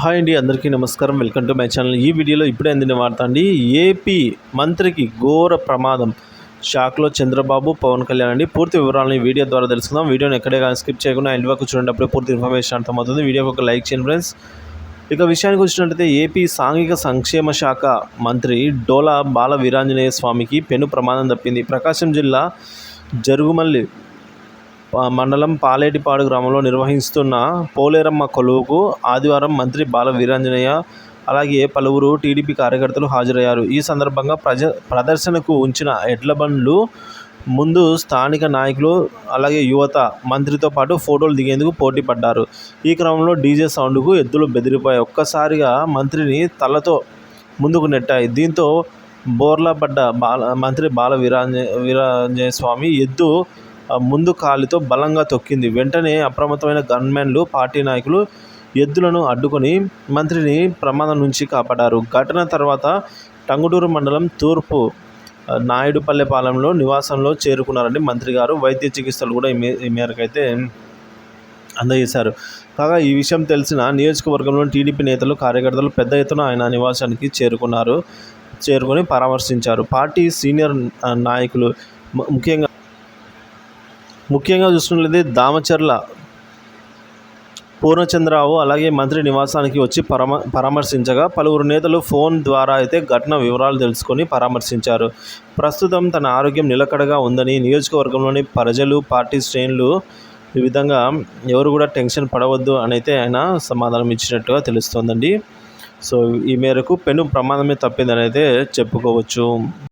Hi అండి, అందరికీ నమస్కారం. Welcome to my channel. ఈ వీడియోలో ఇప్పుడే అందిన వార్త అండి. ఏపీ మంత్రికి ఘోర ప్రమాదం, షాక్లో చంద్రబాబు, పవన్ కళ్యాణ్ అండి. పూర్తి వివరాలను ఈ వీడియో ద్వారా తెలుసుకుందాం. వీడియోని ఎక్కడే కానీ స్కిప్ చేయకుండా ఎండ్ వరకు చూడేటప్పుడు పూర్తి ఇన్ఫర్మేషన్ అర్థమవుతుంది. వీడియోకి ఒక లైక్ చేయండి ఫ్రెండ్స్. ఇక విషయానికి వచ్చినట్లయితే ఏపీ సాంఘిక సంక్షేమ శాఖ మంత్రి డోలా బాల వీరాంజనేయ స్వామికి పెను ప్రమాదం తప్పింది. ప్రకాశం జిల్లా జరుగుమల్లి మండలం పాలేటిపాడు గ్రామంలో నిర్వహిస్తున్న పోలేరమ్మ కొలువుకు ఆదివారం మంత్రి బాల వీరాంజనేయ అలాగే పలువురు టీడీపీ కార్యకర్తలు హాజరయ్యారు. ఈ సందర్భంగా ప్రదర్శనకు ఉంచిన ఎడ్ల బండ్లు ముందు స్థానిక నాయకులు అలాగే యువత మంత్రితో పాటు ఫోటోలు దిగేందుకు పోటీ పడ్డారు. ఈ క్రమంలో డీజే సౌండ్కు ఎద్దులు బెదిరిపోయాయి. ఒక్కసారిగా మంత్రిని తలతో ముందుకు నెట్టాయి. దీంతో బోర్లా పడ్డ మంత్రి బాల వీరాంజనేయ స్వామి ఎద్దు ముందు కాలితో బలంగా తొక్కింది. వెంటనే అప్రమత్తమైన గన్మెన్లు, పార్టీ నాయకులు ఎద్దులను అడ్డుకొని మంత్రిని ప్రమాదం నుంచి కాపాడారు. ఘటన తర్వాత టంగుటూరు మండలం తూర్పు నాయుడుపల్లెపాలెంలో నివాసంలో చేరుకున్నారండి మంత్రి గారు. వైద్య చికిత్సలు కూడా ఈ మేరకైతే అందజేశారు. కాగా ఈ విషయం తెలిసిన నియోజకవర్గంలోని టీడీపీ నేతలు, కార్యకర్తలు పెద్ద ఎత్తున ఆయన నివాసానికి చేరుకొని పరామర్శించారు. పార్టీ సీనియర్ నాయకులు ముఖ్యంగా చూసుకున్నట్లయితే దామచర్ల పూర్ణచంద్రరావు అలాగే మంత్రి నివాసానికి వచ్చి పరామర్శించగా పలువురు నేతలు ఫోన్ ద్వారా అయితే ఘటన వివరాలు తెలుసుకొని పరామర్శించారు. ప్రస్తుతం తన ఆరోగ్యం నిలకడగా ఉందని, నియోజకవర్గంలోని ప్రజలు, పార్టీ శ్రేణులు ఈ విధంగా ఎవరు కూడా టెన్షన్ పడవద్దు అని అయితే ఆయన సమాధానం ఇచ్చినట్టుగా తెలుస్తోందండి. సో ఈ మేరకు పెను ప్రమాదమే తప్పిందని అయితే చెప్పుకోవచ్చు.